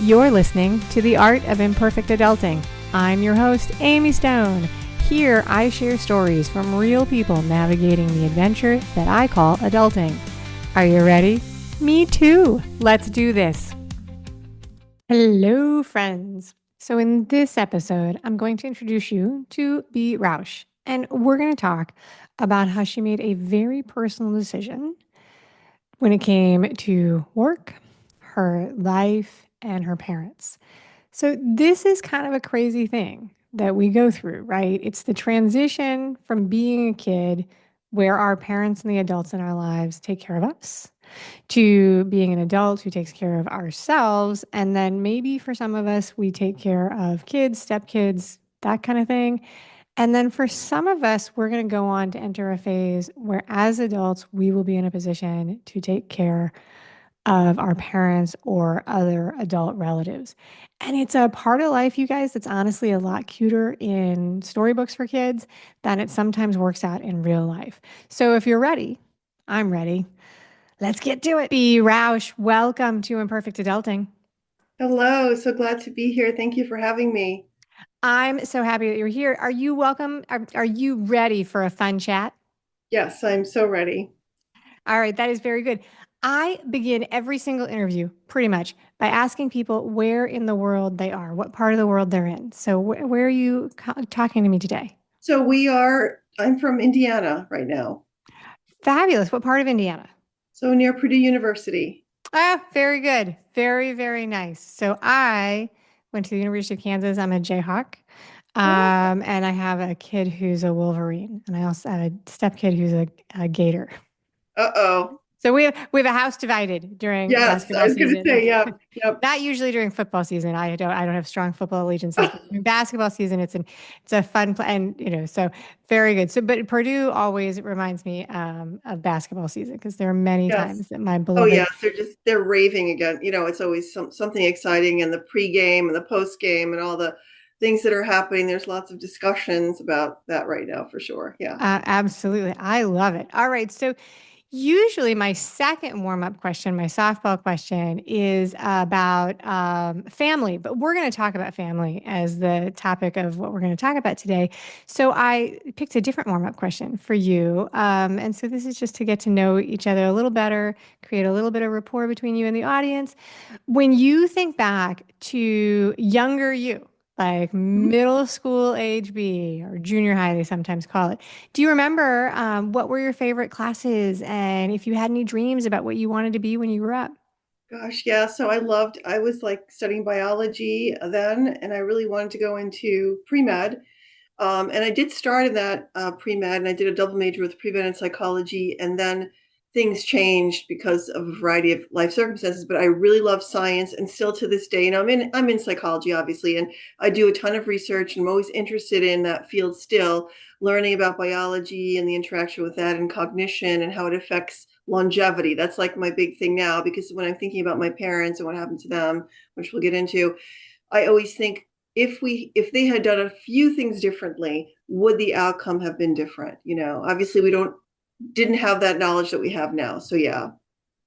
You're listening to The Art of Imperfect Adulting. I'm your host, Amy Stone. Here, I share stories from real people navigating the adventure that I call adulting. Are you ready? Me too. Let's do this. Hello, friends. So in this episode, I'm going to introduce you to Beatrix Rausch, and we're going to talk about how she made a very personal decision when it came to work, her life, and her parents. So this is kind of a crazy thing that we go through, right? It's the transition from being a kid where our parents and the adults in our lives take care of us to being an adult who takes care of ourselves. And then maybe for some of us, we take care of kids, stepkids, that kind of thing. And then for some of us, we're going to go on to enter a phase where as adults, we will be in a position to take care of our parents or other adult relatives. And it's a part of life, you guys, that's honestly a lot cuter in storybooks for kids than it sometimes works out in real life. So if you're ready, I'm ready. Let's get to it. B. Rausch, welcome to Imperfect Adulting. Hello, so glad to be here. Thank you for having me. I'm so happy that you're here. Are you welcome? Are you ready for a fun chat? Yes, I'm so ready. All right, that is very good. I begin every single interview pretty much by asking people where in the world they are, what part of the world they're in. So, where are you talking to me today? I'm from Indiana right now, Fabulous. What part of Indiana? so near Purdue University. Ah, very good. Very, very nice. So, I went to the University of Kansas. I'm a Jayhawk. Oh, And I have a kid who's a Wolverine, and I also have a stepkid who's a Gator. uh-oh. So we have a house divided during Yes, I basketball was going to season. say, yep, yep, Not usually during football season. I don't have strong football allegiances. But during basketball season, it's a fun play, and so very good. So, but Purdue always reminds me of basketball season because there are many yes. times that my Oh, beloved. yes, they're raving again. It's always something exciting in the pregame and the postgame and all the things that are happening. There's lots of discussions about that right now for sure. Yeah. Absolutely, I love it. All right, so usually, my second warm up question, my softball question, is about family, but we're going to talk about family as the topic of what we're going to talk about today. So, I picked a different warm up question for you. And so, this is just to get to know each other a little better, create a little bit of rapport between you and the audience. When you think back to younger you, like Mhm. middle school age B or junior high, they sometimes call it. Do you remember what were your favorite classes and if you had any dreams about what you wanted to be when you grew up? Gosh, yeah. So I was like studying biology then, and I really wanted to go into pre-med. And I did start in that pre-med, and I did a double major with pre-med and psychology, and then things changed because of a variety of life circumstances. But I really love science, and still to this day, I'm in psychology, obviously, and I do a ton of research, and I'm always interested in that field still, learning about biology and the interaction with that and cognition and how it affects longevity. That's like my big thing now, because when I'm thinking about my parents and what happened to them, which we'll get into, I always think if they had done a few things differently, would the outcome have been different? Obviously we didn't have that knowledge that we have now. So yeah.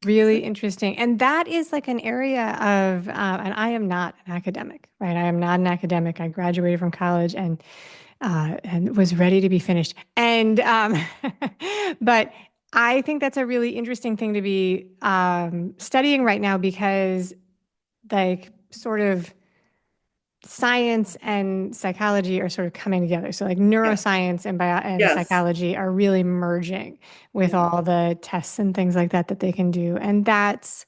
Really interesting. And that is like an area of, and I am not an academic, right? I am not an academic. I graduated from college and was ready to be finished. And but I think that's a really interesting thing to be studying right now because like sort of science and psychology are sort of coming together. So like Yes. neuroscience and bio and Yes. psychology are really merging with Yeah. all the tests and things like that that they can do. And that's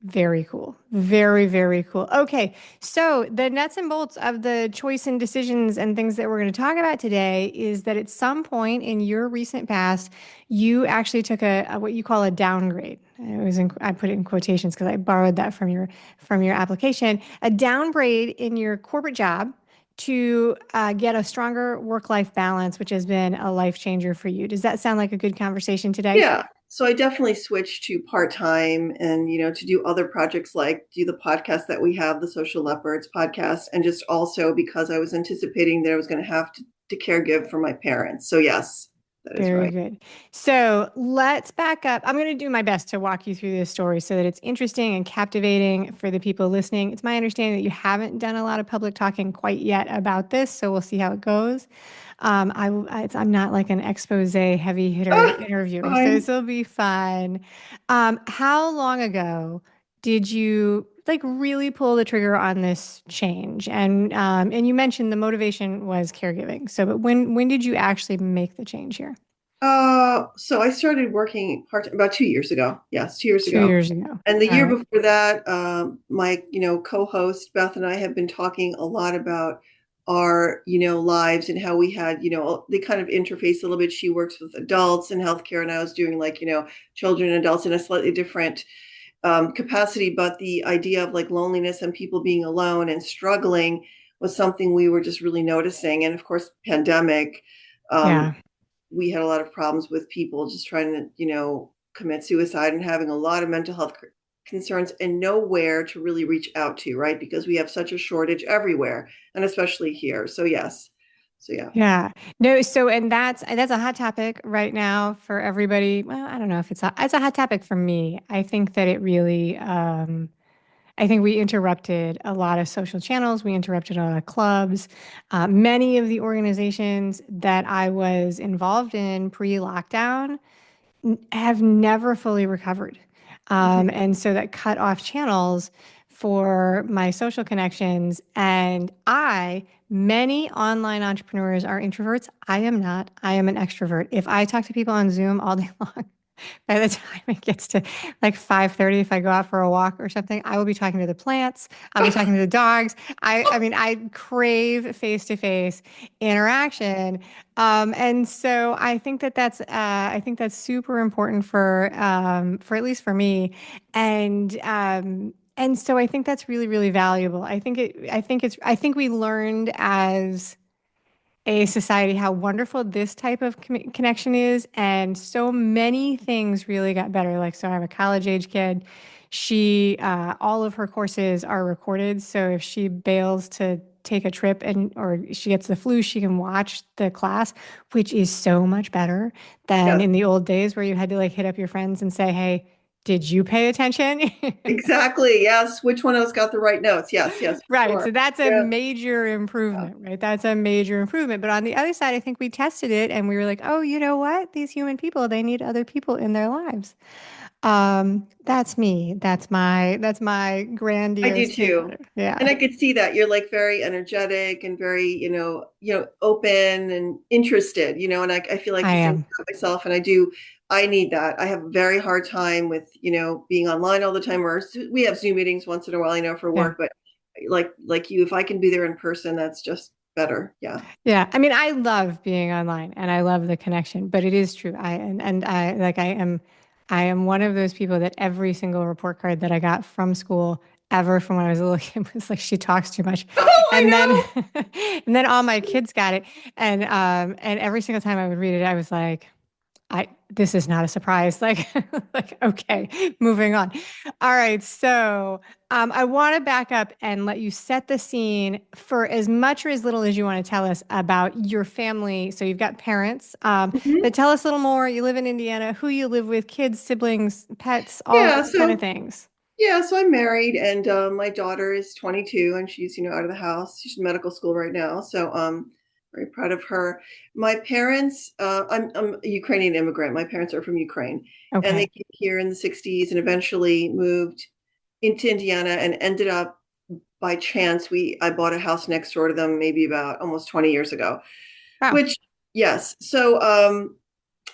very cool. Very, very cool. Okay. So, the nuts and bolts of the choice and decisions and things that we're going to talk about today is that at some point in your recent past, you actually took a what you call a downgrade. I put it in quotations because I borrowed that from your application. A downgrade in your corporate job to get a stronger work-life balance, which has been a life changer for you. Does that sound like a good conversation today? Yeah. So I definitely switched to part-time and, to do other projects like do the podcast that we have, the Social Leopards podcast, and just also because I was anticipating that I was going to have to caregive for my parents. So yes. That is Very right. good. So let's back up. I'm going to do my best to walk you through this story so that it's interesting and captivating for the people listening. It's my understanding that you haven't done a lot of public talking quite yet about this, so we'll see how it goes. I'm not like an expose heavy hitter Ah, interviewer, so fine. this will be fun. How long ago did you like really pull the trigger on this change? And you mentioned the motivation was caregiving. So, but when did you actually make the change here? So I started working part about 2 years ago. Yes, 2 years Two ago. years ago. And the All year right. before that, my, co-host Beth and I have been talking a lot about our, lives and how we had, they kind of interface a little bit. She works with adults in healthcare, and I was doing like, children and adults in a slightly different capacity. But the idea of like loneliness and people being alone and struggling was something we were just really noticing. And of course, pandemic. Um, Yeah. we had a lot of problems with people just trying to, commit suicide and having a lot of mental health concerns and nowhere to really reach out to, right? Because we have such a shortage everywhere and especially here. So, yes. So, yeah. Yeah. No, so and that's a hot topic right now for everybody. Well, I don't know if it's a hot topic for me. I think that it really I think we interrupted a lot of social channels. We interrupted a lot of clubs. Many of the organizations that I was involved in pre-lockdown have never fully recovered. Mhm. And so that cut off channels for my social connections. And many online entrepreneurs are introverts. I am not. I am an extrovert. If I talk to people on Zoom all day long, by the time it gets to like 5:30, if I go out for a walk or something, I will be talking to the plants. I'll be talking to the dogs. I mean, I crave face-to-face interaction. And so I think that's super important for at least for me. And so I think that's really, really valuable. I think we learned as a society how wonderful this type of connection is. And so many things really got better. Like, so I have a college age kid. All of her courses are recorded. So if she bails to take a trip or she gets the flu, she can watch the class, which is so much better than Yes, in the old days where you had to like hit up your friends and say, hey, did you pay attention? exactly. Yes. Which one of us got the right notes? Yes, yes, for Right. sure. So that's a Yeah. major Yeah. improvement, right? That's a major improvement. But on the other side, I think we tested it and we were like, oh, you know what? These human people, they need other people in their lives. That's me. That's my I do grandiose take on too. it. Yeah. And I could see that you're like very energetic and very, open and interested, and I feel like I the same am. about myself. And I need that. I have a very hard time with, being online all the time, or we have Zoom meetings once in a while, for Yeah. work, but like you, if I can be there in person, that's just better. Yeah. Yeah. I mean, I love being online and I love the connection, but it is true. And I like I am one of those people that every single report card that I got from school ever from when I was a little kid was like she talks too much. Oh, I And then know. and then all my kids got it. And every single time I would read it, I was like, this is not a surprise. Like, like, okay, moving on. All right. So, I want to back up and let you set the scene for as much or as little as you want to tell us about your family. So you've got parents, Mhm. but tell us a little more. You live in Indiana, who you live with, kids, siblings, pets, all Yeah. those kind of So things. Yeah, so I'm married, and my daughter is 22, and she's out of the house. She's in medical school right now, so very proud of her. My parents, I'm a Ukrainian immigrant. My parents are from Ukraine, and they Okay. came here in the 60s, and eventually moved into Indiana, and ended up by chance. I bought a house next door to them, maybe about almost 20 years ago. Wow. Which yes, so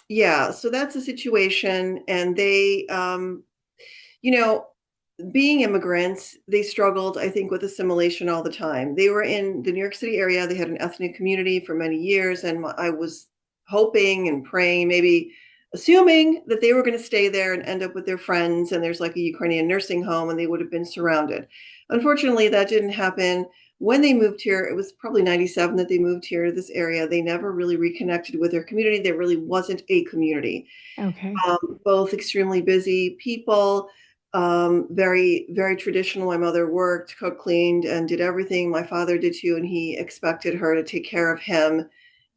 yeah, so that's the situation, and they you know being immigrants, they struggled, I think, with assimilation all the time. They were in the New York City area. They had an ethnic community for many years. And I was hoping and praying, maybe assuming that they were going to stay there and end up with their friends. And there's like a Ukrainian nursing home and they would have been surrounded. Unfortunately, that didn't happen. When they moved here, it was probably 97 that they moved here to this area. They never really reconnected with their community. There really wasn't a community. Okay. Both extremely busy people, very, very traditional. My mother worked, cooked, cleaned, and did everything. My father did too, and he expected her to take care of him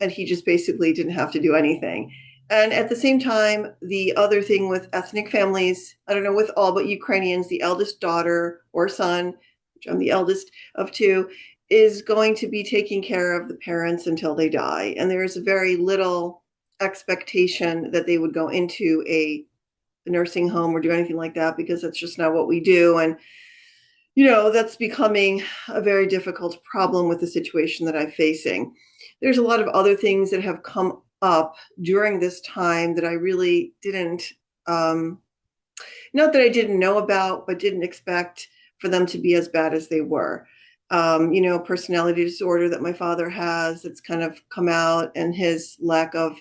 and he just basically didn't have to do anything. And at the same time, the other thing with ethnic families, I don't know with all but Ukrainians, the eldest daughter or son, which I'm the eldest of two, is going to be taking care of the parents until they die. And there's very little expectation that they would go into a nursing home or do anything like that, because that's just not what we do. And that's becoming a very difficult problem with the situation that I'm facing. There's a lot of other things that have come up during this time that I really didn't, not that I didn't know about, but didn't expect for them to be as bad as they were. Personality disorder that my father has, that's kind of come out, and his lack of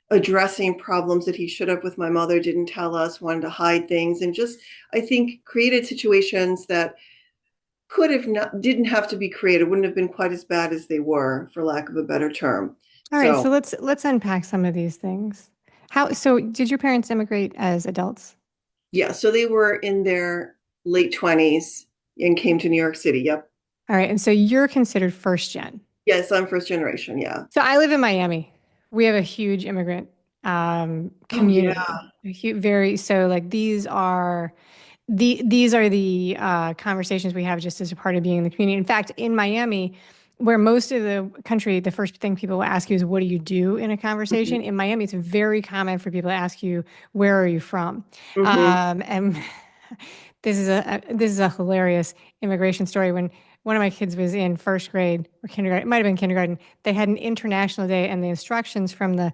addressing problems that he should have with my mother, didn't tell us, wanted to hide things, and just, I think, created situations that could have not, didn't have to be created, wouldn't have been quite as bad as they were, for lack of a better term. All right, So so let's unpack some of these things. So did your parents immigrate as adults? yeah, so they were in their late 20s and came to New York City. Yep. All right, and so you're considered first gen. Yes, I'm first generation. Yeah. So I live in Miami. We have a huge immigrant Oh yeah. community. Very so like these are the conversations we have just as a part of being in the community. In fact, in Miami, where most of the country, the first thing people will ask you is, "What do you do?" in a conversation. Hmm. In Miami, it's very common for people to ask you, "Where are you from?" Hmm. And this is a hilarious immigration story. When one of my kids was in first grade or kindergarten, it might have been kindergarten. They had an international day, and the instructions from the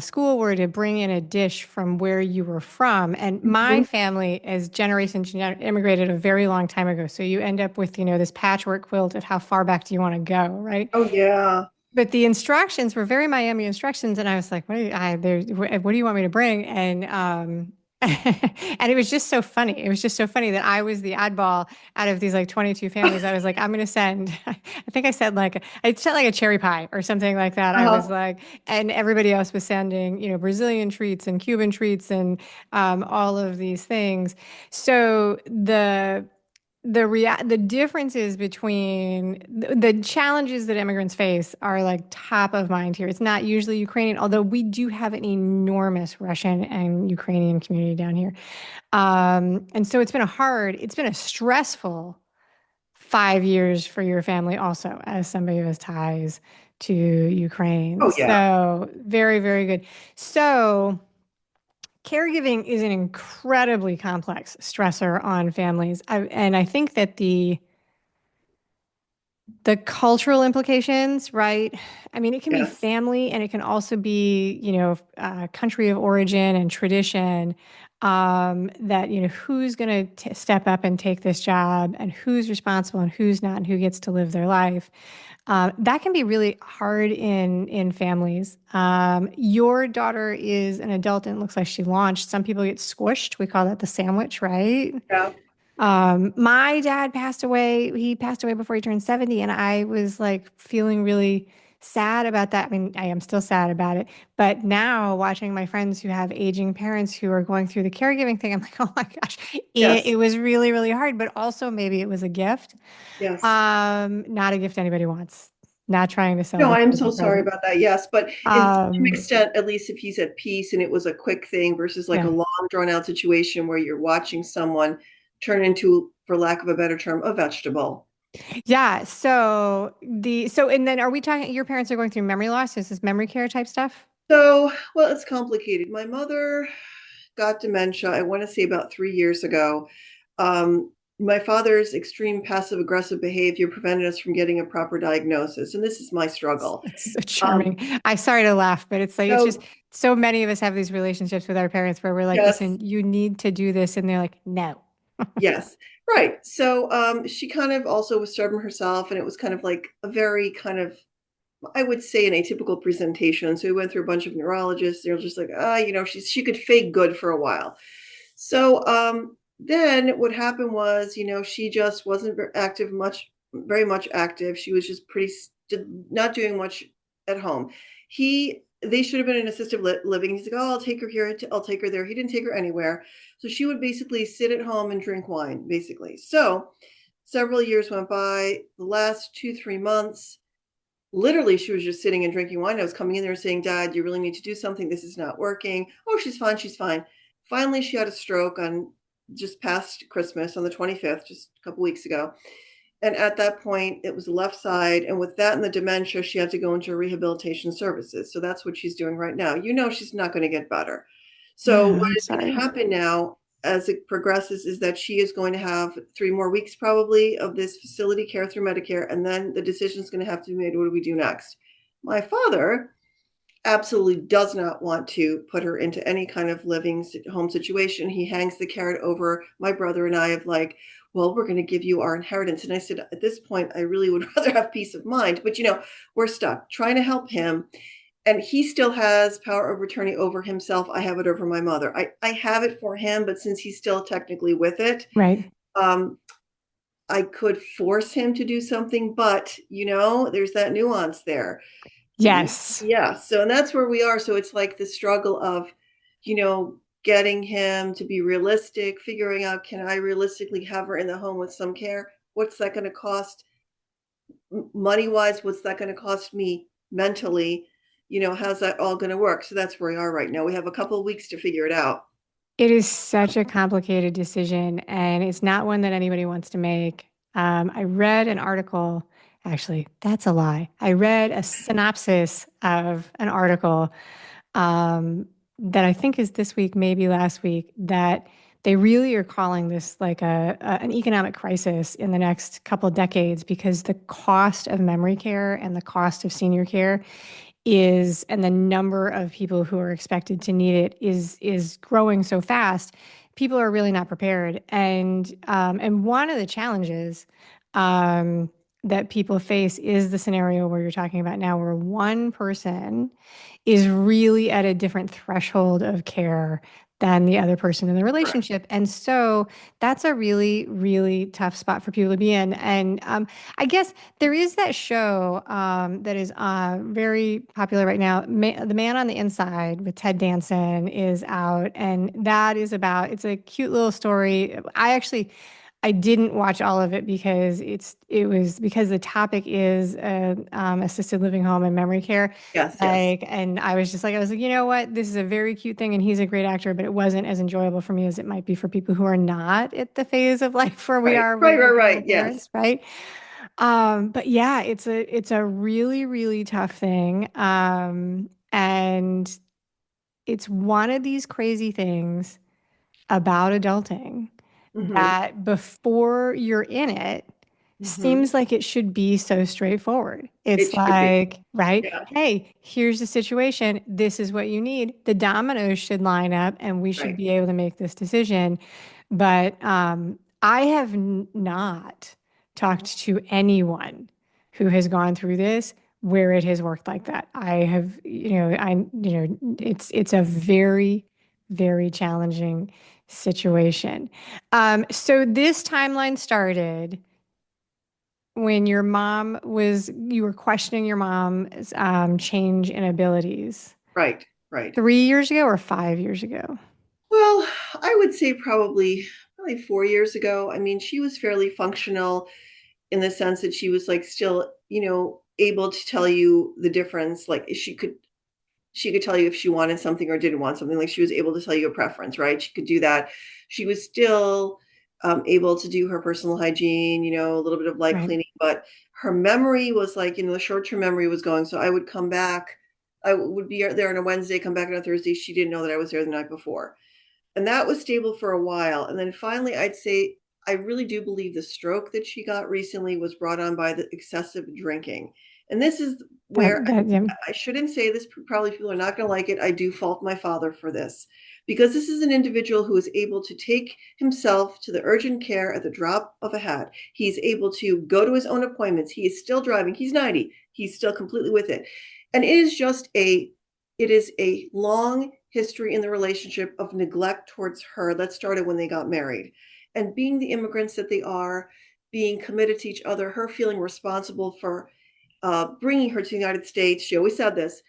school were to bring in a dish from where you were from. And my Hmm. family is immigrated a very long time ago. So you end up with, this patchwork quilt of how far back do you want to go, right? Oh yeah. But the instructions were very Miami instructions, and I was like, what do you want me to bring?" And and it was just so funny. It was just so funny that I was the oddball out of these like 22 families. I was like, I'm going to send, I think I sent like a cherry pie or something like that. I was Uh-huh. like, and everybody else was sending, Brazilian treats and Cuban treats and all of these things. So the differences between the challenges that immigrants face are like top of mind here. It's not usually Ukrainian, although we do have an enormous Russian and Ukrainian community down here. And so it's been a stressful 5 years for your family also, as somebody who has ties to Ukraine. Oh yeah. So very, very good. So caregiving is an incredibly complex stressor on families. And I think that the cultural implications, right? I mean, it can be Yes. family and it can also be, country of origin and tradition. That, who's going to step up and take this job and who's responsible and who's not and who gets to live their life. That can be really hard in families. Your daughter is an adult and it looks like she launched. Some people get squished. We call that the sandwich, right? Yeah. My dad passed away. He passed away before he turned 70, and I was like feeling really sad about that. I mean, I am still sad about it. But now watching my friends who have aging parents who are going through the caregiving thing, I'm like, oh my gosh, it Yes. was really, really hard, but also maybe it was a gift. Yes. Not a gift anybody wants. Not trying to sell No, the I'm Christmas so sorry present. about that. Yes, but in some Um, extent, at least if he's at peace and it was a quick thing versus like a yeah. long drawn out situation where you're watching someone turn into, for lack of a better term, a vegetable. Yeah. And then are we talking, your parents are going through memory loss? Is this memory care type stuff? So, well, it's complicated. My mother got dementia, I want to say about 3 years ago. My father's extreme passive aggressive behavior prevented us from getting a proper diagnosis. And this is my struggle. It's so Um, charming. I'm sorry to laugh, but it's like, it's just so, so many of us have these relationships with our parents where we're like, yes, listen, you need to do this. And they're like, no. yes, right. So she kind of also was stubborn herself, and it was kind of like a very kind of, I would say, an atypical presentation. So we went through a bunch of neurologists. They're just like, she could fake good for a while. So then what happened was, she just wasn't very much active. She was just not doing much at home. They should have been in assisted living. He's like, oh, I'll take her here. I'll take her there. He didn't take her anywhere. So she would basically sit at home and drink wine, basically. So several years went by. The last 2, 3 months, literally she was just sitting and drinking wine. I was coming in there saying, Dad, you really need to do something. This is not working. Oh, she's fine. She's fine. Finally, she had a stroke on just past Christmas on the 25th, just a couple weeks ago. And at that point, it was the left side. And with that and the dementia, she had to go into rehabilitation services. So that's what she's doing right now. She's not going to get better. So Yeah, what I'm is going to sorry. happen now as it progresses is that she is going to have 3 more weeks probably of this facility care through Medicare. And then the decision is going to have to be made. What do we do next? My father absolutely does not want to put her into any kind of living home situation. He hangs the carrot over my brother and I of like, well, we're going to give you our inheritance. And I said, at this point, I really would rather have peace of mind. But, we're stuck trying to help him. And he still has power of attorney over himself. I have it over my mother. I have it for him, but since he's still technically with it, Right. um, I could force him to do something, but there's that nuance there. Yes. Yeah, so and that's where we are. So it's like the struggle of, getting him to be realistic, figuring out, can I realistically have her in the home with some care? What's that going to cost money wise? What's that going to cost me mentally? How's that all going to work? So that's where we are right now. We have a couple of weeks to figure it out. It is such a complicated decision, and it's not one that anybody wants to make. I read an article, actually, that's a lie. I read a synopsis of an article that I think is this week, maybe last week, that they really are calling this like an economic crisis in the next couple of decades because the cost of memory care and the cost of senior care is and the number of people who are expected to need it is growing so fast. People are really not prepared, and one of the challenges that people face is the scenario where you're talking about now, where one person is really at a different threshold of care than the other person in the Correct. relationship. And so that's a really, really tough spot for people to be in. And I guess there is that show that is very popular right now. The Man on the Inside with Ted Danson is out, and that is about, it's a cute little story. I didn't watch all of it because it was because the topic is assisted living home and memory care. Yes, yes. Like, and I was like, you know what? This is a very cute thing, and he's a great actor, but it wasn't as enjoyable for me as it might be for people who are not at the phase of life where we Right. are Right, with right, becoming right. Yes. parents, right? But yeah, it's a really, really tough thing. And it's one of these crazy things about adulting Mm-hmm. that before you're in it Mm-hmm. seems like it should be so straightforward. It It's should be. like, right? Yeah. Hey, here's the situation. This is what you need. The dominoes should line up and we should Right. be able to make this decision. But I have not talked to anyone who has gone through this where it has worked like that. I have, it's a very, very challenging situation. So this timeline started when you were questioning your mom's change in abilities Right. Right. 3 years ago or 5 years ago. Well, I would say probably 4 years ago. I mean, she was fairly functional in the sense that she was like still, able to tell you the difference. Like she could tell you if she wanted something or didn't want something. Like she was able to tell you a preference, right? She could do that. She was still able to do her personal hygiene, a little bit of light Right. cleaning, but her memory was like, the short-term memory was going. So I would come back. I would be there on a Wednesday, come back on a Thursday. She didn't know that I was there the night before, and that was stable for a while. And then finally, I'd say I really do believe the stroke that she got recently was brought on by the excessive drinking. And this is where Yeah. I shouldn't say this. Probably people are not going to like it. I do fault my father for this because this is an individual who is able to take himself to the urgent care at the drop of a hat. He's able to go to his own appointments. He is still driving. He's 90. He's still completely with it. And it is a long history in the relationship of neglect towards her that started when they got married. And being the immigrants that they are, being committed to each other, her feeling responsible for bringing her to the United States, she always said this,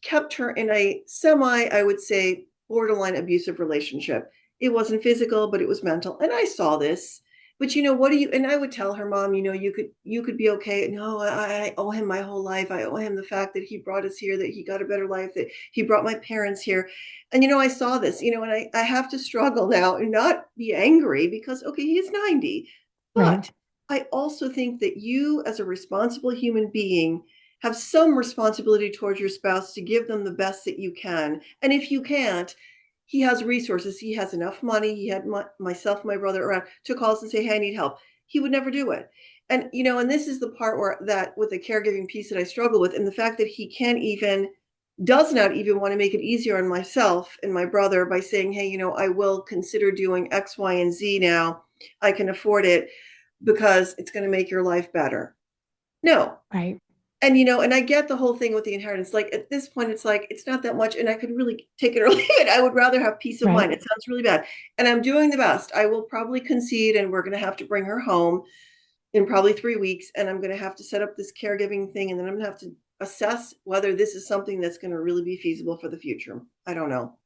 kept her in a semi, I would say, borderline abusive relationship. It wasn't physical, but it was mental. And I saw this. but what do you, and I would tell her, Mom, you could be okay. No, I owe him my whole life. I owe him the fact that he brought us here, that he got a better life, that he brought my parents here. And I saw this, and I have to struggle now and not be angry because, okay, he's 90. Right. But I also think that you, as a responsible human being, have some responsibility towards your spouse to give them the best that you can. And if you can't, he has resources. He has enough money. He had myself, my brother around to call us and say, hey, I need help. He would never do it. And, and this is the part where that with the caregiving piece that I struggle with, and the fact that he does not even want to make it easier on myself and my brother by saying, hey, I will consider doing X, Y, and Z now. I can afford it because it's going to make your life better. No. Right. And and I get the whole thing with the inheritance. Like at this point, it's like it's not that much, and I could really take it or leave it. I would rather have peace of Right. mind. It sounds really bad, and I'm doing the best. I will probably concede, and we're going to have to bring her home in probably 3 weeks, and I'm going to have to set up this caregiving thing, and then I'm going to have to assess whether this is something that's going to really be feasible for the future. I don't know.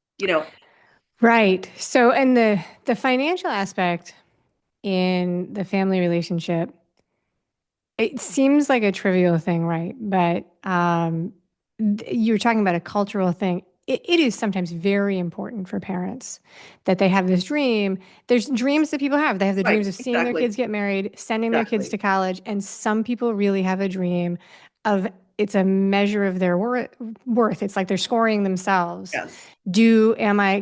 Right. So, and the financial aspect in the family relationship, it seems like a trivial thing, right? But you're talking about a cultural thing. It is sometimes very important for parents that they have this dream. There's dreams that people have. They have the Right? dreams of seeing their Exactly. kids get married, sending their kids Exactly. to college, and some people really have a dream of it's a measure of their worth. It's like they're scoring themselves. Yes. Am I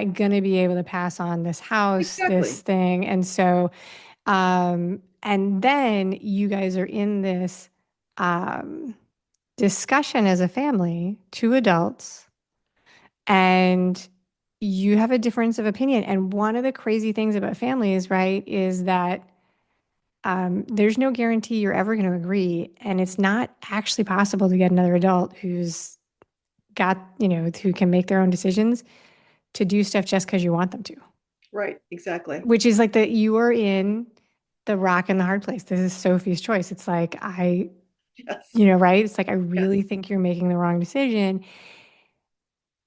gonna be able to pass on this house, this Exactly. thing? And so and then you guys are in this um, discussion as a family, two adults, and you have a difference of opinion. And one of the crazy things about families, right, is that there's no guarantee you're ever going to agree. And it's not actually possible to get another adult who's got, who can make their own decisions to do stuff just because you want them to, Right. Exactly. which is like that you are in the rock and the hard place. This is Sophie's choice. It's like, Yes. right? It's like, I really Yes. think you're making the wrong decision.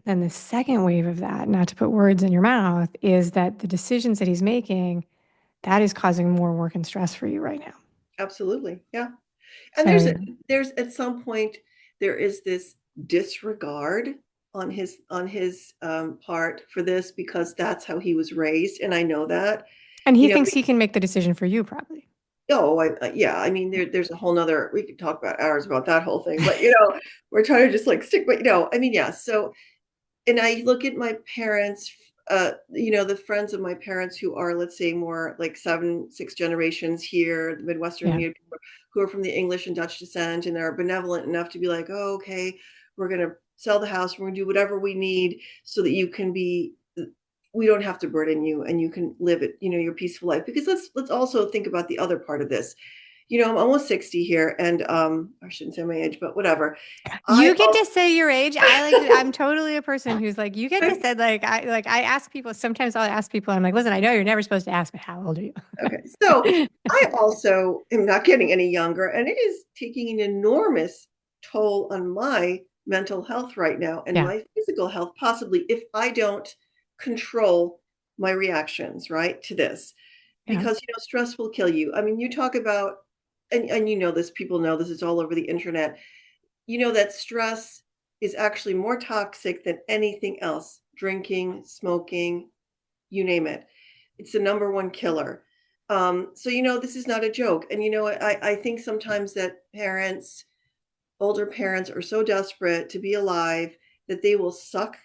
Then the second wave of that, not to put words in your mouth, is that the decisions that he's making, that is causing more work and stress for you right now. Absolutely. Yeah. And there's So, there's at some point there is this disregard on his part for this because that's how he was raised, and I know that. and he You know, thinks he can make the decision for you, probably. oh, yeah. I mean, Yeah. there's a whole nother. We could talk about hours about that whole thing, but we're trying to just like stick. But I mean, yeah. So, and I look at my parents, the friends of my parents who are, let's say, more like 6 generations here, the Midwestern, Yeah. who are from the English and Dutch descent, and are benevolent enough to be like, oh, okay, we're going to sell the house, we're going to do whatever we need so that we don't have to burden you and you can live it, your peaceful life. Because let's also think about the other part of this. I'm almost 60 here, and I shouldn't say my age, but whatever. I You get also to say your age. I'm totally a person who's like, you get to say I ask people, sometimes I'll ask people, I'm like, listen, I know you're never supposed to ask, but how old are Okay. So you? I also am not getting any younger, and it is taking an enormous toll on my mental health right now and Yeah. my physical health, possibly if I don't control my reactions, right, to this. Yeah. Because, stress will kill you. I mean, you talk about, and this, people know this, it's all over the internet. That stress is actually more toxic than anything else, drinking, smoking, you name it. It's the number one killer. So this is not a joke. And I think sometimes that older parents, are so desperate to be alive that they will suck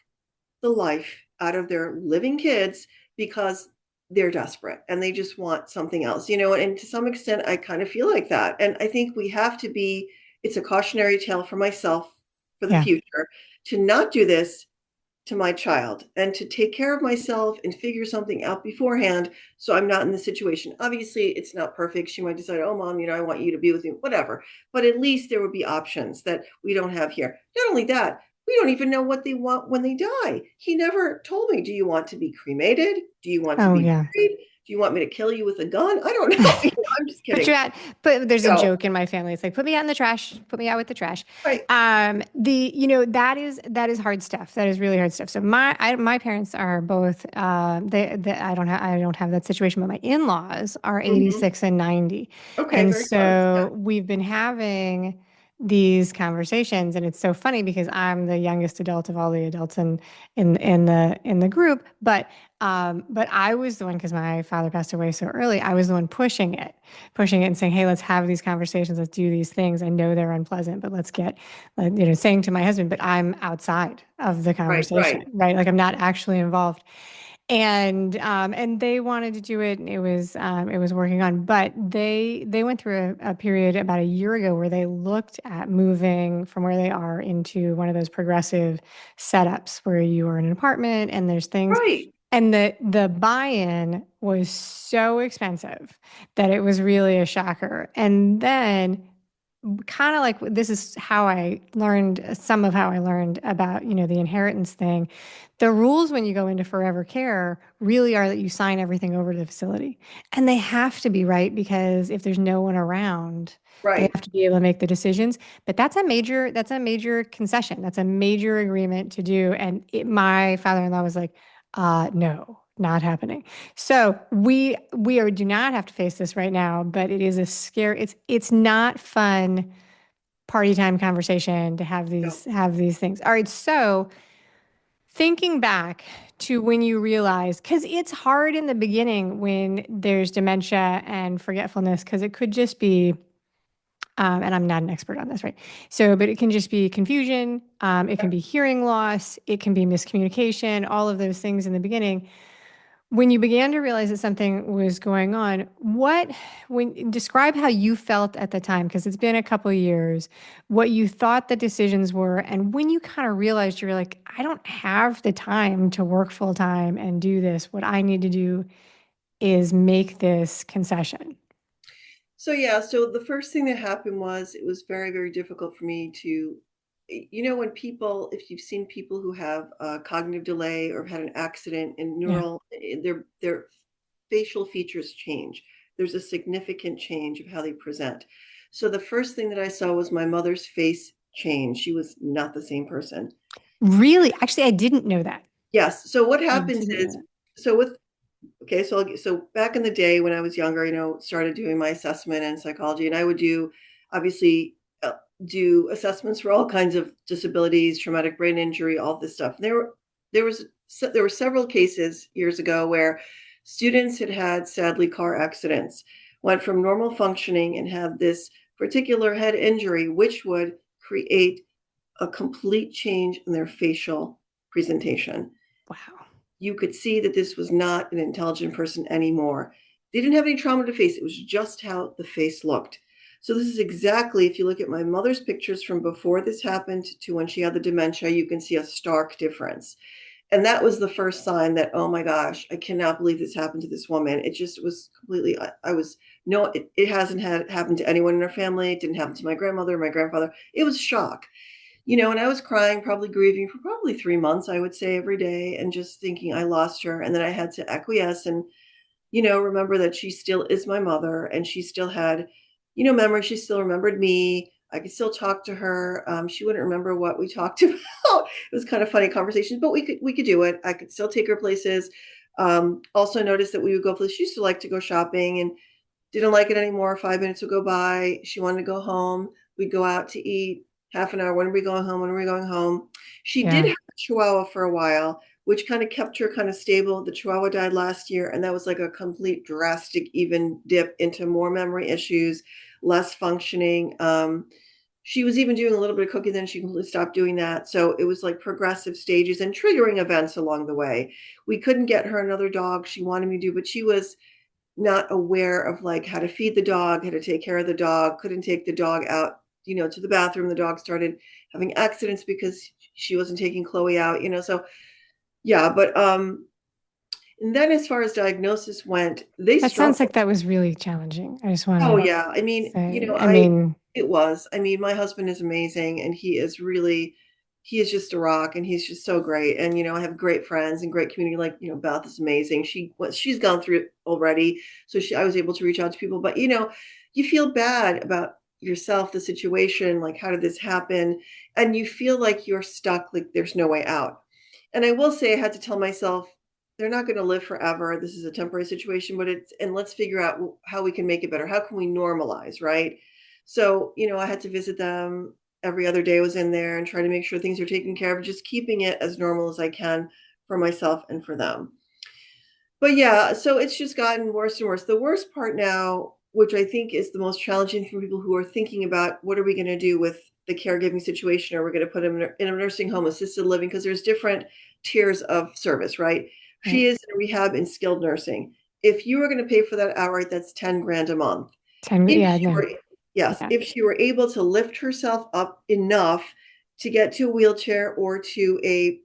the life out of their living kids because they're desperate and they just want something else. And to some extent I kind of feel like that. And I think we have to be, it's a cautionary tale for myself for the Yeah. future, to not do this to my child and to take care of myself and figure something out beforehand so I'm not in the situation. Obviously, it's not perfect. She might decide, oh, Mom, I want you to be with me, whatever. But at least there would be options that we don't have here. Not only that, we don't even know what they want when they die. He never told me, do you want to be cremated? Do you want to Oh, be yeah. buried? do you want me to kill you with a gun? I don't know. I'm just Put you kidding. out, but there's a No, joke in my family. It's like, put me out in the trash, put me out with the trash. right. That is hard stuff. That is really hard stuff. So my parents are both, I don't have that situation, but my in-laws are Hmm. 86 and 90. Okay, And very close. Yeah. so we've been having these conversations, and it's so funny because I'm the youngest adult of all the adults in the group, but I was the one, because my father passed away so early. I was the one pushing it and saying, "Hey, let's have these conversations. Let's do these things. I know they're unpleasant, but let's get," saying to my husband, "But I'm outside of the Right, conversation, right, right? Like I'm not actually involved." And they wanted to do it, and it was working on. But they went through a period about a year ago where they looked at moving from where they are into one of those progressive setups where you are in an apartment and there's things. right. And the buy-in was so expensive that it was really a shocker. And then kind of like, this is how I learned, some of how I learned about, the inheritance thing. The rules when you go into forever care really are that you sign everything over to the facility. And they have to be right, because if there's no one around, they Right. have to be able to make the decisions. But that's a major concession. That's a major agreement to do. And my father-in-law was like, no, not happening. So do not have to face this right now, but it is a scare. It's not fun party time conversation to have No. these things. All right, so thinking back to when you realize, because it's hard in the beginning when there's dementia and forgetfulness, because it could just be, and I'm not an expert on this, right? So, but it can just be confusion. It can be hearing loss. It can be miscommunication. All of those things in the beginning. When you began to realize that something was going on, describe how you felt at the time, because it's been a couple of years, what you thought the decisions were, and when you kind of realized you were like, I don't have the time to work full time and do this. What I need to do is make this concession. So yeah, so the first thing that happened was it was very, very difficult for me to, when people, if you've seen people who have cognitive delay or have had an accident and Yeah. their facial features change. There's a significant change of how they present. So the first thing that I saw was my mother's face change. She was not the same person. Really? Actually, I didn't know that. Yes. So what I happens didn't know is, that. so with Okay, so back in the day when I was younger, started doing my assessment in psychology, and I would obviously, uh, do assessments for all kinds of disabilities, traumatic brain injury, all this stuff. There were several cases years ago where students had had sadly car accidents, went from normal functioning and had this particular head injury, which would create a complete change in their facial presentation. Wow. You could see that this was not an intelligent person anymore. They didn't have any trauma to face. It was just how the face looked. So this is exactly, if you look at my mother's pictures from before this happened to when she had the dementia, you can see a stark difference. And that was the first sign that, oh my gosh, I cannot believe this happened to this woman. It just was completely, I was, no, it hasn't happened to anyone in our family. It didn't happen to my grandmother, my grandfather. It was shock. And I was crying, probably grieving for probably 3 months, I would say, every day, and just thinking I lost her. And then I had to acquiesce and, remember that she still is my mother and she still had, memories. She still remembered me. I could still talk to her. She wouldn't remember what we talked about. It was kind of funny conversations, but we could do it. I could still take her places. Also noticed that we would go places. She used to like to go shopping and didn't like it anymore. 5 minutes would go by. She wanted to go home. We'd go out to eat. Half an hour. When are we going home? When are we going home? She did Yeah. have a Chihuahua for a while, which kind of kept her kind of stable. The Chihuahua died last year, and that was like a complete drastic even dip into more memory issues, less functioning. She was even doing a little bit of cooking, then she completely stopped doing that. So it was like progressive stages and triggering events along the way. We couldn't get her another dog she wanted me to do, but she was not aware of like how to feed the dog, how to take care of the dog, couldn't take the dog out, to the bathroom. The dog started having accidents because she wasn't taking Chloe out. So yeah, but and then as far as diagnosis went, they That sounds struggled. like that was really challenging. I just want Oh to yeah. I mean, say, I I mean, it was. I mean, my husband is amazing and he is really he is just a rock, and he's just so great. And I have great friends and great community. Like Beth is amazing. She's gone through it already, so I was able to reach out to people. But you feel bad about yourself, the situation, like how did this happen, and you feel like you're stuck, like there's no way out. And I will say I had to tell myself they're not going to live forever. This is a temporary situation, but and let's figure out how we can make it better. How can we normalize, right? So, I had to visit them every other day. I was in there and try to make sure things are taken care of, just keeping it as normal as I can for myself and for them. But yeah, so it's just gotten worse and worse. The worst part now, which I think is the most challenging for people who are thinking about what are we going to do with the caregiving situation? Are we going to put them in a nursing home, assisted living? Because there's different tiers of service, right? Right. She is in rehab and skilled nursing. If you were going to pay for that outright, that's 10 grand a month. 10, If yeah, she no. were, yes, Yeah. if she were able to lift herself up enough to get to a wheelchair or to a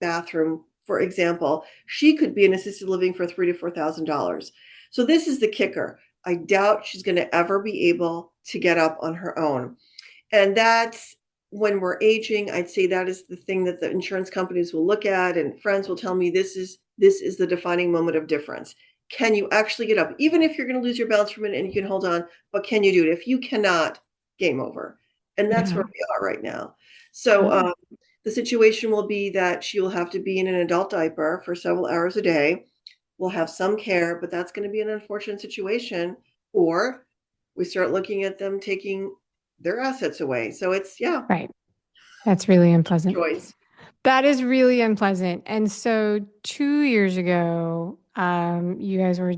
bathroom, for example, she could be in assisted living for $3,000 to $4,000. So this is the kicker. I doubt she's going to ever be able to get up on her own. And that's when we're aging. I'd say that is the thing that the insurance companies will look at, and friends will tell me this is the defining moment of difference. Can you actually get up? Even if you're going to lose your balance for a minute and you can hold on, but can you do it? If you cannot, game over. And that's Yeah. where we are right now. So Yeah. the situation will be that she will have to be in an adult diaper for several hours a day. We'll have some care, but that's going to be an unfortunate situation. Or we start looking at them taking their assets away. So it's, yeah, Right. That's really unpleasant. choice. That is really unpleasant. And so 2 years ago, you guys were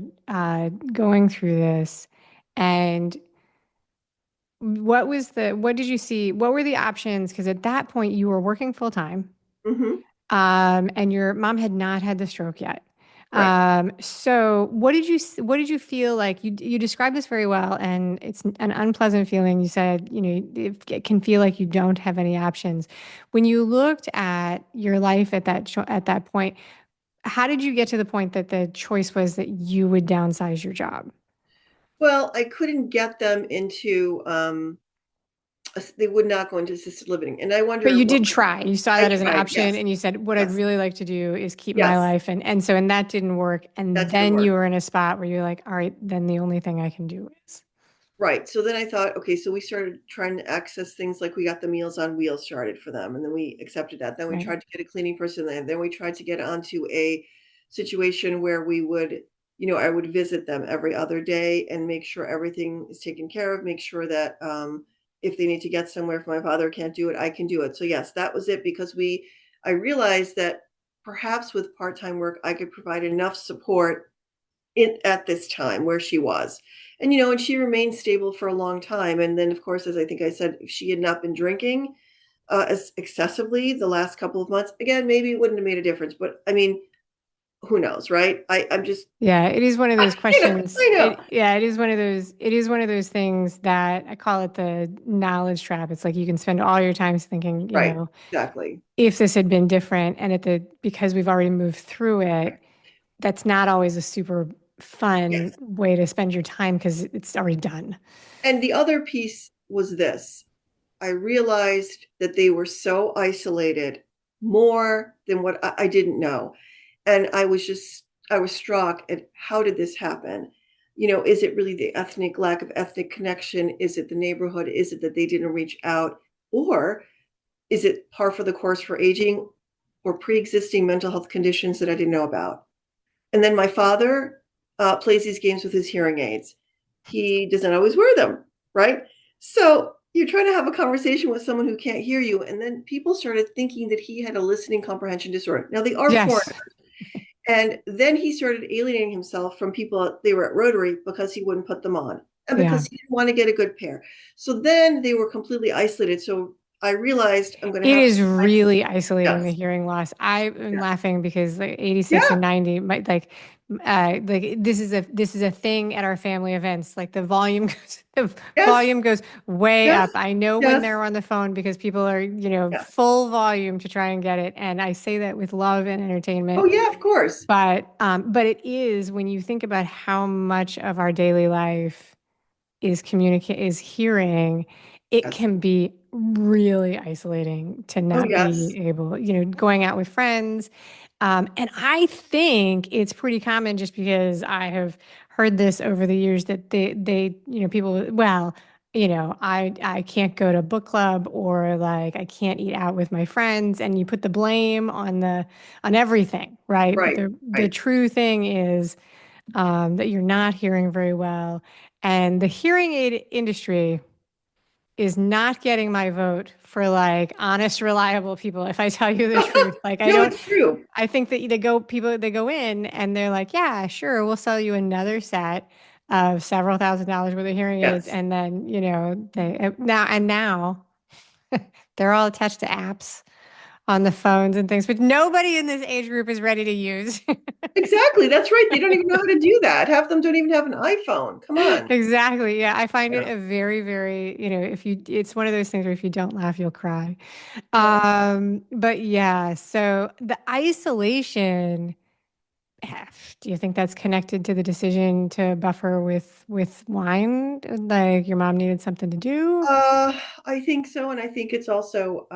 going through this, and what did you see? What were the options? Because at that point you were working full time, Hmm. and your mom had not had the stroke yet. Correct. So what did you feel like? You described this very well, and it's an unpleasant feeling. You said, it can feel like you don't have any options. When you looked at your life at at that point, how did you get to the point that the choice was that you would downsize your job? Well, I couldn't get them into, they would not go into assisted living. And I But wonder you what did try. You saw I that as an tried. option, Yes. and you said, "What I'd Yes. really like to do is keep my Yes. life." And that didn't work. And That didn't then work. you were in a spot where you're like, "All right, then the only thing I can do is." Right. So then I thought, okay, so we started trying to access things like we got the Meals on Wheels started for them, and then we accepted that. Then we Right. tried to get a cleaning person, and then we tried to get onto a situation where we would, I would visit them every other day and make sure everything is taken care of, make sure that if they need to get somewhere, if my father can't do it, I can do it. So yes, that was it because I realized that perhaps with part-time work, I could provide enough support at this time where she was. And and she remained stable for a long time. And then, of course, as I think I said, if she had not been drinking as excessively the last couple of months, again, maybe it wouldn't have made a difference. But I mean, who knows, right? I'm just, Yeah, it is one of those questions. I know. It is one of those things that I call it the knowledge trap. It's like you can spend all your time thinking, Right, exactly. if this had been different, and because we've already moved through it, that's not always a super fun Yes. way to spend your time because it's already done. And the other piece was this. I realized that they were so isolated more than what I didn't know. And I was struck at how did this happen? Is it really the lack of ethnic connection? Is it the neighborhood? Is it that they didn't reach out? Or is it par for the course for aging or pre existing mental health conditions that I didn't know about? And then my father plays these games with his hearing aids. He doesn't always wear them, right? So you're trying to have a conversation with someone who can't hear you. And then people started thinking that he had a listening comprehension disorder. Now, they are foreign. Yes. And then he started alienating himself from people. They were at Rotary because he wouldn't put them on and Yeah. because he didn't want to get a good pair. So then they were completely isolated. So I realized I'm going to It have to, is really isolating, the yes, hearing loss. I'm yeah, laughing because like 86 yeah, and 90 might like this is a thing at our family events. Like the yes, volume goes way yes, up. I know when yes, they're on the phone because people are, yes. full volume to try and get it. And I say that with love and Oh, entertainment. yeah, of course. But it is when you think about how much of our daily life is hearing, it Yes. can be really isolating to Oh, not yes. be able, going out with friends. And I think it's pretty common just because I have heard this over the years that people, well, I can't go to book club or like I can't eat out with my friends, and you put the blame on everything, right? But Right, the right. true thing is that you're not hearing very well, and the hearing aid industry is not getting my vote for like honest, reliable people. If I tell you the truth, like I No, don't, it's true. I think that they go in and they're like, yeah, sure, we'll sell you another set of several $1,000s worth of hearing aids. Yes. And then, now they're all attached to apps on the phones and things, but nobody in this age group is ready to use. Exactly, that's right, they don't even know how to do that. Half of them don't even have an iPhone. Come on. Exactly. Yeah. I find it Yeah, a very, very, it's one of those things where if you don't laugh, you'll cry. yeah. But yeah, so the isolation, do you think that's connected to the decision to buffer with wine? Like your mom needed something to do? I think so, and I think it's also,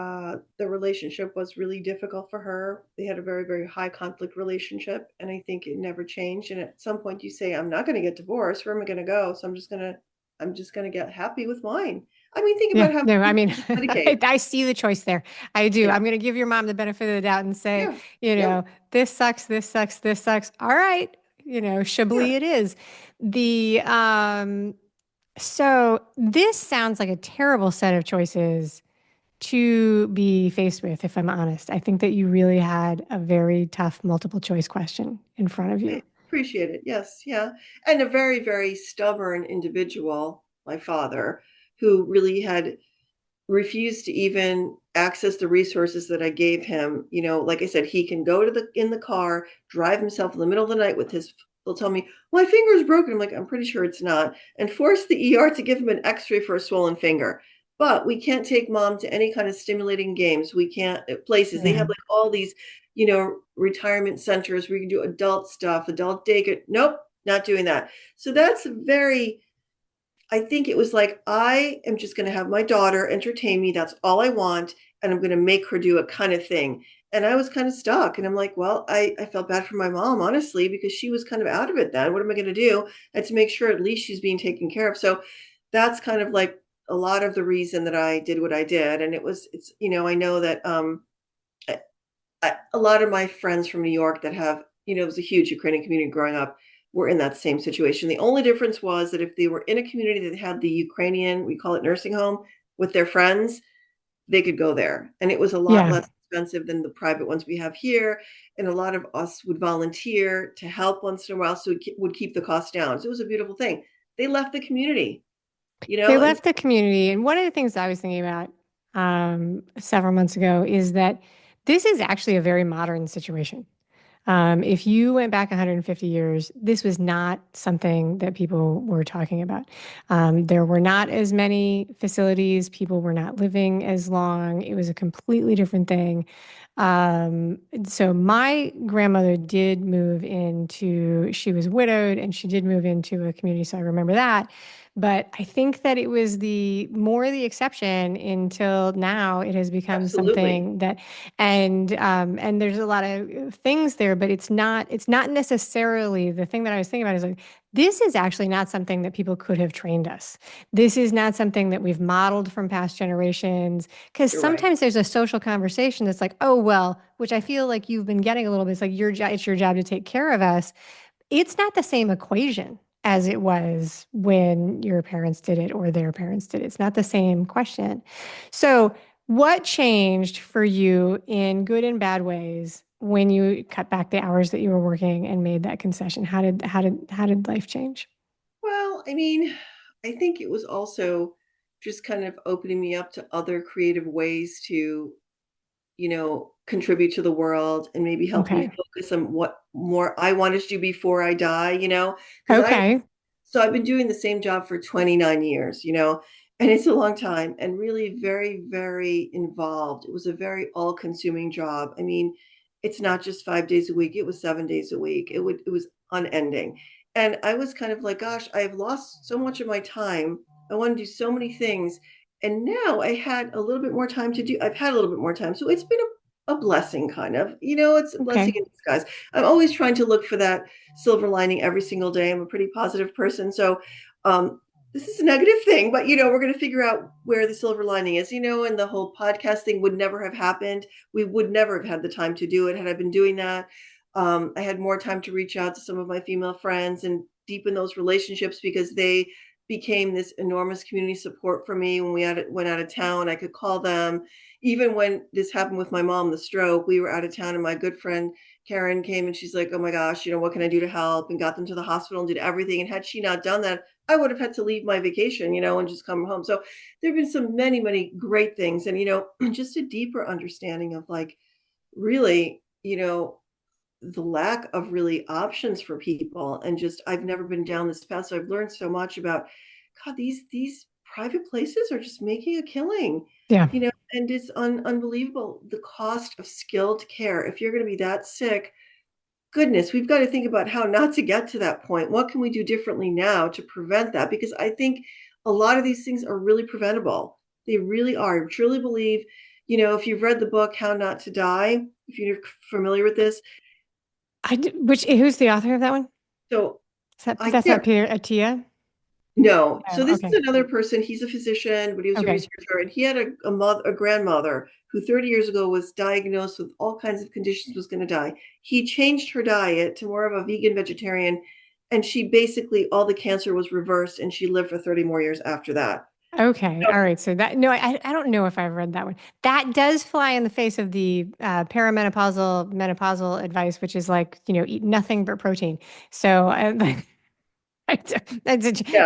the relationship was really difficult for her. They had a very, very high conflict relationship, and I think it never changed, and at some point you say, "I'm not gonna get divorced. Where am I gonna go? So I'm just gonna get happy with wine." I mean, think Yeah, about how no, I many mean, people just medicate. I see the choice there. I do. Yeah, I'm going to give your mom the benefit of the doubt and say, yeah, you yeah, know, this sucks, this sucks, this sucks. All right, yeah. Chablis it is. The So this sounds like a terrible set of choices to be faced with, if I'm honest. I think that you really had a very tough multiple choice question in front of you. I appreciate it. Yes, yeah. And a very, very stubborn individual, my father, who really had refused to even access the resources that I gave him. Like I said, he can go to the in the car, drive himself in the middle of the night with his he'll tell me, my finger is broken. I'm like, I'm pretty sure it's not. And force the ER to give him an x-ray for a swollen finger. But we can't take mom to any kind of stimulating games. We can't places. They Yeah. have like all these, retirement centers where you can do adult stuff, adult daycare. Nope, not doing that. So that's very I think it was like, I am just going to have my daughter entertain me. That's all I want. And I'm going to make her do it kind of thing. And I was kind of stuck. And I'm like, well, I felt bad for my mom, honestly, because she was kind of out of it then. What am I going to do? And to make sure at least she's being taken care of. So that's kind of like a lot of the reason that I did what I did. And I know that a lot of my friends from New York that have, it was a huge Ukrainian community growing up, were in that same situation. The only difference was that if they were in a community that had the Ukrainian, we call it nursing home, with their friends, they could go there. And it was a lot Yeah. less expensive than the private ones we have here. And a lot of us would volunteer to help once in a while, so it would keep the cost down. So it was a beautiful thing. They left the community, They and left the community. And one of the things I was thinking about several months ago is that this is actually a very modern situation. If you went back 150 years, this was not something that people were talking about. There were not as many facilities. People were not living as long. It was a completely different thing. So my grandmother did she was widowed and she did move into a community. So I remember that. But I think that it was the exception until now it has become absolutely. something that, and there's a lot of things there, but it's not necessarily the thing that I was thinking about is like, this is actually not something that people could have trained us. This is not something that we've modeled from past generations. Because You're right. sometimes there's a social conversation that's like, oh, well, which I feel like you've been getting a little bit. It's like it's your job to take care of us. It's not the same equation as it was when your parents did it or their parents did it. It's not the same question. So, what changed for you in good and bad ways when you cut back the hours that you were working and made that concession? How did life change? Well, I mean, I think it was also just kind of opening me up to other creative ways to, contribute to the world and maybe help me Okay. focus on what more I wanted to do before I die, because Okay. I've been doing the same job for 29 years, and it's a long time and really very, very involved. It was a very all consuming job. I mean, it's not just 5 days a week, it was 7 days a week. It was unending. And I was kind of like, gosh, I've lost so much of my time. I want to do so many things. And now I've had a little bit more time. So it's been a blessing, kind of. It's a blessing Okay. in disguise. I'm always trying to look for that silver lining every single day. I'm a pretty positive person. So um, this is a negative thing, but we're going to figure out where the silver lining is, and the whole podcast thing would never have happened. We would never have had the time to do it had I been doing that. I had more time to reach out to some of my female friends and deepen those relationships because they became this enormous community support for me when went out of town. I could call them. Even when this happened with my mom, the stroke, we were out of town, and my good friend Karen came and she's like, "Oh my gosh, what can I do to help?" And got them to the hospital and did everything. And had she not done that, I would have had to leave my vacation, and just come home. So there have been some many, many great things, and just a deeper understanding of like really, the lack of really options for people. And just I've never been down this path, so I've learned so much about God. These private places are just making a killing, Yeah. and it's unbelievable the cost of skilled care. If you're going to be that sick, goodness, we've got to think about how not to get to that point. What can we do differently now to prevent that? Because I think a lot of these things are really preventable. They really are. I truly believe, if you've read the book How Not to Die, if you're familiar with this. Who's the author of that one? So I That's not can't. Peter Attia? No. So Oh, this is okay. another person. He's a physician, but he was a Okay. researcher, and he had a grandmother who 30 years ago was diagnosed with all kinds of conditions, was going to die. He changed her diet to more of a vegan vegetarian, and she basically all the cancer was reversed, and she lived for 30 more years after that. Okay. So, All right. So that, no, I don't know if I've read that one. That does fly in the face of the menopausal advice, which is like, eat nothing but protein. So yes.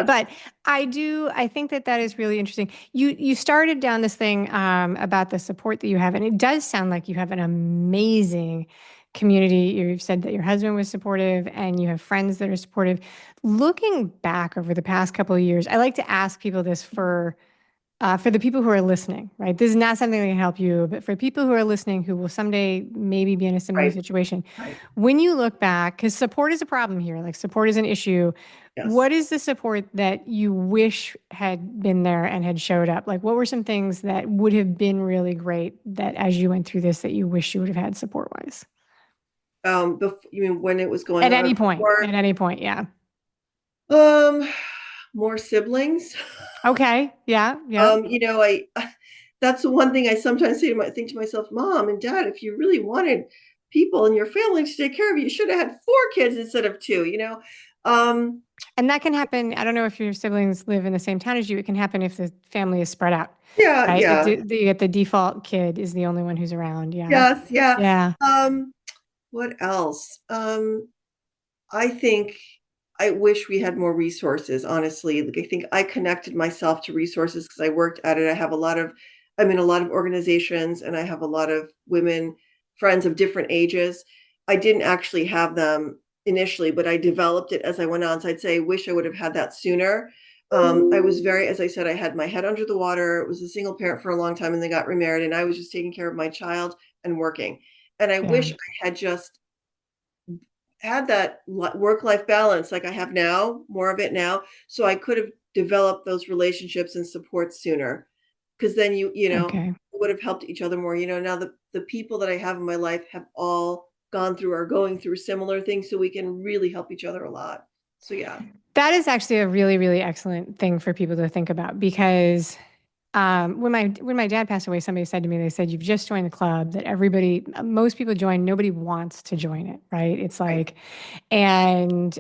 but I think that that is really interesting. You started down this thing about the support that you have, and it does sound like you have an amazing community. You've said that your husband was supportive and you have friends that are supportive. Looking back over the past couple of years, I like to ask people this for the people who are listening, right? This is not something that can help you, but for people who are listening who will someday maybe be in a similar Right. situation, Right. when you look back, because support is a problem here, like support is an issue. Yes. What is the support that you wish had been there and had showed up? Like, what were some things that would have been really great that as you went through this, that you wish you would have had support wise? You mean when it was going on or before? At any point, yeah. Um, More siblings. Okay, yeah, yeah. I that's the one thing I sometimes think to myself, Mom and Dad, if you really wanted people in your family to take care of you, you should have had 4 kids instead of two. Um, And that can happen. I don't know if your siblings live in the same town as you. It can happen if the family is spread out, yeah, right? If yeah, you get the default kid is the only one who's around. Yeah. yes, yeah. Yeah. Um, what else? I think I wish we had more resources, honestly. Like, I think I connected myself to resources because I worked at it. I'm in a lot of organizations, and I have a lot of women friends of different ages. I didn't actually have them initially, but I developed it as I went on. So I'd say I wish I would have had that sooner. I was as I said, I had my head under the water. Was a single parent for a long time and then got remarried, and I was just taking care of my child and working. And I Yeah. wish I had just had that work life balance like I have now, more of it now, so I could have developed those relationships and support sooner. Because then Okay. would have helped each other more. Now the people that I have in my life have all gone through or going through similar things, so we can really help each other a lot. So yeah. That is actually a really, really excellent thing for people to think about because when my dad passed away, somebody said to me, they said, "You've just joined the club that most people join. Nobody wants to join it, right? It's Right. like, and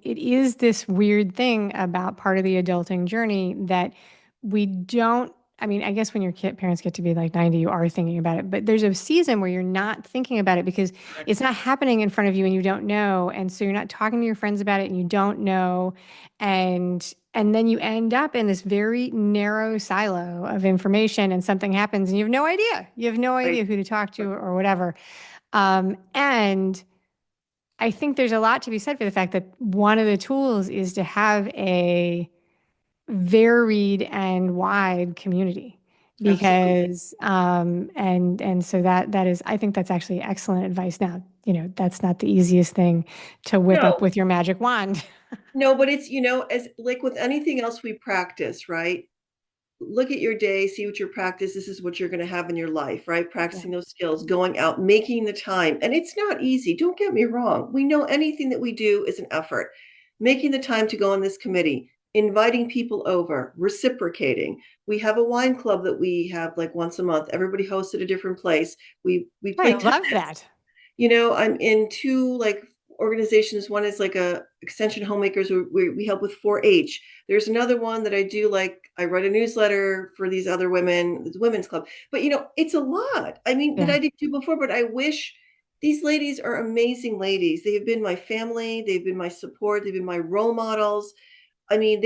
it is this weird thing about part of the adulting journey that we don't. I mean, I guess when your parents get to be like 90, you are thinking about it, but there's a season where you're not thinking about it because Correct. it's not happening in front of you and you don't know, and so you're not talking to your friends about it and you don't know, and then you end up in this very narrow silo of information and something happens and you have no idea. You have no Right. idea who to talk to or whatever. And I think there's a lot to be said for the fact that one of the tools is to have a varied and wide community Absolutely. because and so that is I think that's actually excellent advice. Now, that's not the easiest thing to whip up No, with your magic wand. no, but it's as like with anything else we practice, right? look at your day, see what your practice, this is what you're going to have in your life, right? Yeah. Practicing those skills, going out, making the time. And it's not easy. Don't get me wrong. We know anything that we do is an effort. Making the time to go on this committee, inviting people over, reciprocating. We have a wine club that we have like once a month. Everybody hosts at a different place. We I play love tennis. that. I'm in two like organizations. One is like a extension homemakers where we help with 4-H. There's another one that I do, like I write a newsletter for these other women, the women's club. But it's a lot. I mean, that Yeah. I didn't do before, but I wish. These ladies are amazing ladies. They have been my family, they've been my support, they've been my role models. I mean,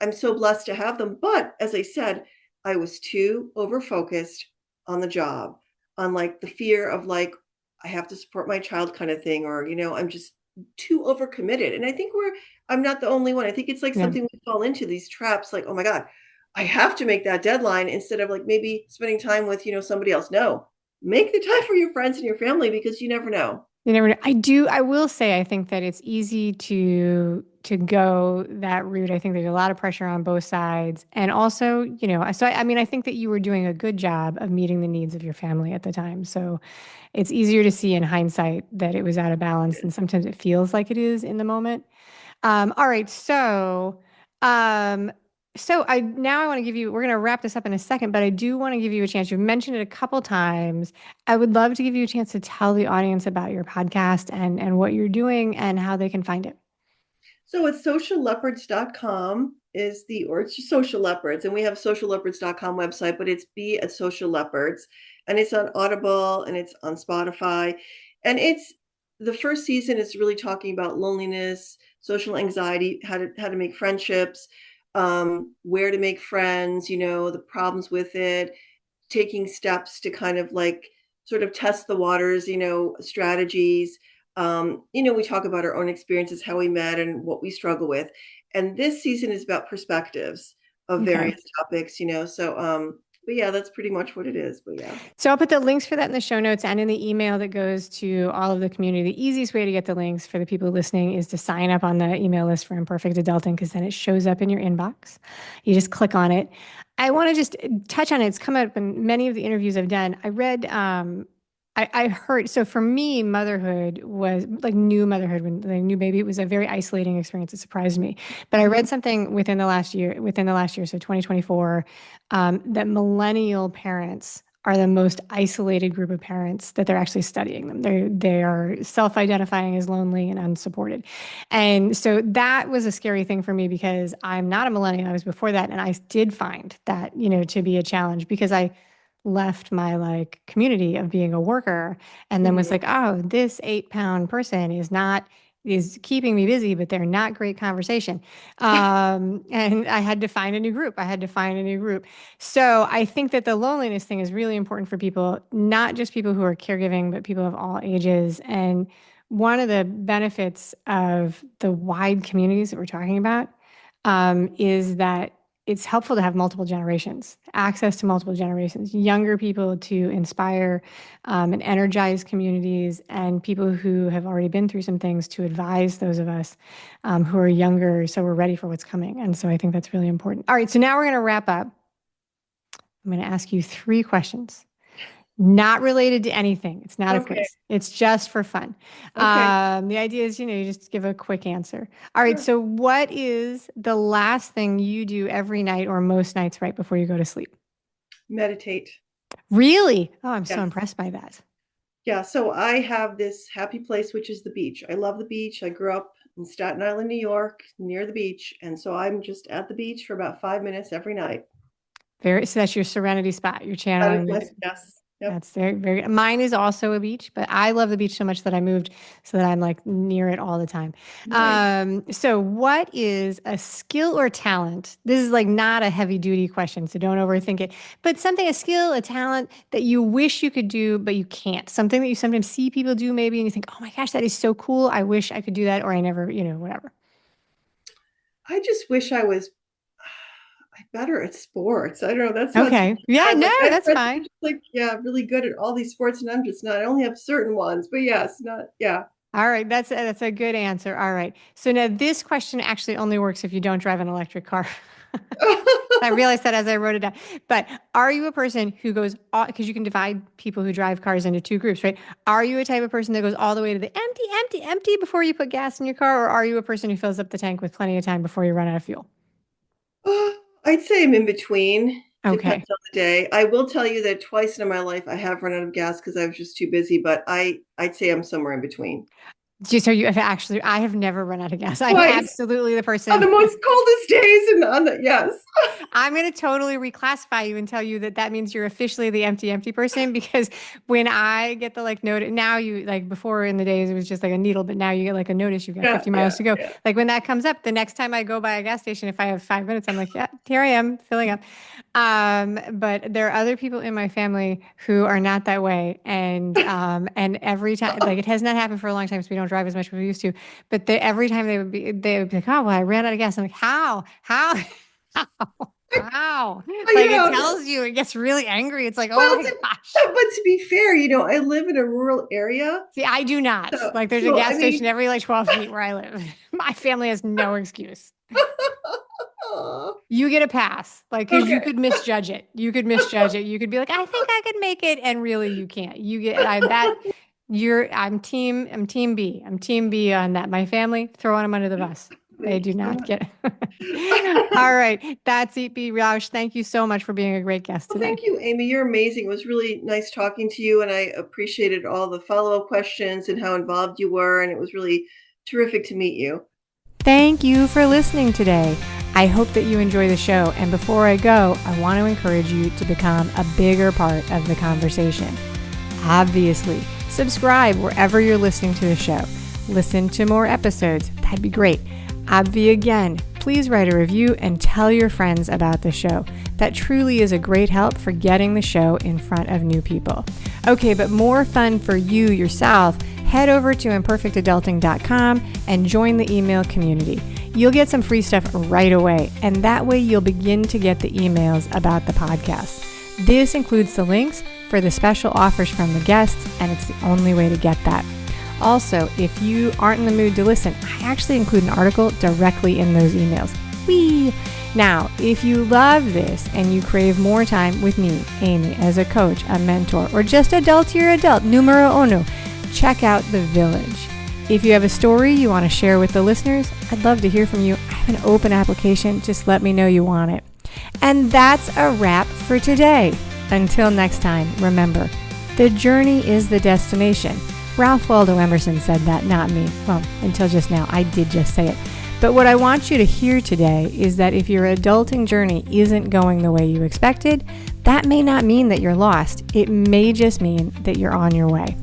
I'm so blessed to have them. But as I said, I was too over focused on the job, on like the fear of like, I have to support my child kind of thing, or, I'm just too overcommitted. And I think I'm not the only one. I think it's like Yeah. something we fall into these traps, like, oh my God, I have to make that deadline instead of like maybe spending time with, somebody else. No, make the time for your friends and your family because you never know. You never know. I will say, I think that it's easy to go that route. I think there's a lot of pressure on both sides. And also, I mean, I think that you were doing a good job of meeting the needs of your family at the time. So it's easier to see in hindsight that it was out of balance, and sometimes it feels like it is in the moment. All right, um, I want to give you. We're going to wrap this up in a second, but I do want to give you a chance. You've mentioned it a couple times. I would love to give you a chance to tell the audience about your podcast and what you're doing and how they can find it. So it's socialleopards.com or it's just Social Leopards. And we have socialleopards.com website, but it's B at Social Leopards. And it's on Audible and it's on Spotify. And it's the first season is really talking about loneliness, social anxiety, how to make friendships, where to make friends, the problems with it, taking steps to kind of like sort of test the waters, strategies. We talk about our own experiences, how we met, and what we struggle with. And this season is about perspectives of Okay. various topics, but yeah, that's pretty much what it is. But yeah. So I'll put the links for that in the show notes and in the email that goes to all of the community. The easiest way to get the links for the people listening is to sign up on the email list for Imperfect Adulting, because then it shows up in your inbox. You just click on it. I want to just touch on it. It's come up in many of the interviews I've done. I heard, so for me, motherhood was like new motherhood when the new baby, it was a very isolating experience. It surprised me. But I read something within the last year, so 2024, that millennial parents are the most isolated group of parents, that they're actually studying them. They are self-identifying as lonely and unsupported. And so that was a scary thing for me because I'm not a millennial. I was before that. And I did find that, to be a challenge because I left my like community of being a worker and then was Mhm. like, oh, this 8-pound person is keeping me busy, but they're not great conversation. And I had to find a new group. So I think that the loneliness thing is really important for people, not just people who are caregiving, but people of all ages. And one of the benefits of the wide communities that we're talking about is that it's helpful to have multiple generations, access to multiple generations, younger people to inspire and energize communities, and people who have already been through some things to advise those of us who are younger so we're ready for what's coming. And so I think that's really important. All right, so now we're going to wrap up. I'm going to ask you 3 questions. Not related to anything. It's not a Okay. quiz. It's just for fun. Okay. The idea is, you just give a quick answer. All right. Sure. So, what is the last thing you do every night or most nights right before you go to sleep? Meditate. Really? Oh, I'm so Yes. impressed by that. Yeah. So I have this happy place, which is the beach. I love the beach. I grew up in Staten Island, New York, near the beach. And so I'm just at the beach for about 5 minutes every night. So that's your serenity spot. You're That is channeling my, the. yes. Yep. That's very, very. Mine is also a beach, but I love the beach so much that I moved so that I'm like near it all the time. Nice. So what is a skill or talent? This is like not a heavy duty question, so don't overthink it. But something, a skill, a talent that you wish you could do, but you can't. Something that you sometimes see people do maybe, and you think, oh my gosh, that is so cool. I wish I could do that, or I never, whatever. I just wish I was better at sports. I don't know. That sounds Okay. really Yeah, bad. no, Like I have that's friends who are fine. just like, yeah, really good at all these sports, and I'm just not. I only have certain ones, but yes, not yeah. All right, that's a good answer. All right. So now this question actually only works if you don't drive an electric car. I realized that as I wrote it down. But are you a person who goes, because you can divide people who drive cars into two groups, right? Are you a type of person that goes all the way to the empty, empty, empty before you put gas in your car? Or are you a person who fills up the tank with plenty of time before you run out of fuel? I'd say I'm in between. Depends Okay. on the day. I will tell you that twice in my life I have run out of gas because I was just too busy, but I'd say I'm somewhere in between. So you have actually, I have never run out of gas. I'm Twice absolutely the on person. the most coldest days and on the yes. I'm going to totally reclassify you and tell you that that means you're officially the empty, empty person because when I get the like note, now you like before in the days, it was just like a needle, but now you get like a notice, you've got Yeah, 50 miles yeah, to go. yeah. Like when that comes up, the next time I go by a gas station, if I have 5 minutes, I'm like, yeah, here I am filling up. But there are other people in my family who are not that way. And every time, like it has not happened for a long time because we don't drive as much as we used to, but every time they would be like, oh, well, I ran out of gas. I'm like, how? How? Wow. Like it Yeah. tells you, it gets really angry. It's like, oh Well, my gosh. but to be fair, I live in a rural area. See, I do not. So, Like there's a so I gas station mean, every like 12 feet where I live. My family has no excuse. You get a pass, like, because you okay. could misjudge it. You could misjudge it. You could be like, I think I could make it, and really, you can't. You get I that you're. I'm team B. I'm team B on that. My family throwing them under the bus. They Thank you do so not much. get. All right, that's it. B. Rausch. Thank you so much for being a great guest Well, today. thank you, Amy. You're amazing. It was really nice talking to you, and I appreciated all the follow-up questions and how involved you were, and it was really terrific to meet you. Thank you for listening today. I hope that you enjoy the show. And before I go, I want to encourage you to become a bigger part of the conversation. Obviously, subscribe wherever you're listening to the show. Listen to more episodes. That'd be great. Obvi again, please write a review and tell your friends about the show. That truly is a great help for getting the show in front of new people. Okay, but more fun for you yourself, head over to imperfectadulting.com and join the email community. You'll get some free stuff right away, and that way you'll begin to get the emails about the podcast. This includes the links for the special offers from the guests, and it's the only way to get that. Also, if you aren't in the mood to listen, I actually include an article directly in those emails. Whee! Now, if you love this and you crave more time with me, Amy, as a coach, a mentor, or just adultier adult, numero uno, check out The Village. If you have a story you want to share with the listeners, I'd love to hear from you. I have an open application. Just let me know you want it. And that's a wrap for today. Until next time, remember, the journey is the destination. Ralph Waldo Emerson said that, not me. Well, until just now, I did just say it. But what I want you to hear today is that if your adulting journey isn't going the way you expected, that may not mean that you're lost. It may just mean that you're on your way.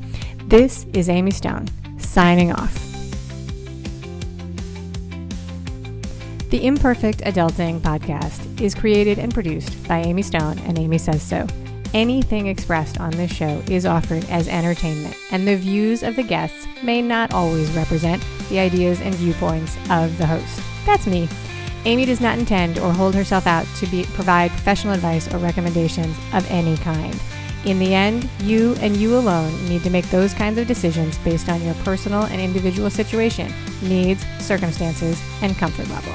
This is Amy Stone, signing off. The Imperfect Adulting podcast is created and produced by Amy Stone and Amy Says So. Anything expressed on this show is offered as entertainment, and the views of the guests may not always represent the ideas and viewpoints of the host. That's me. Amy does not intend or hold herself out to provide professional advice or recommendations of any kind. In the end, you and you alone need to make those kinds of decisions based on your personal and individual situation, needs, circumstances, and comfort level.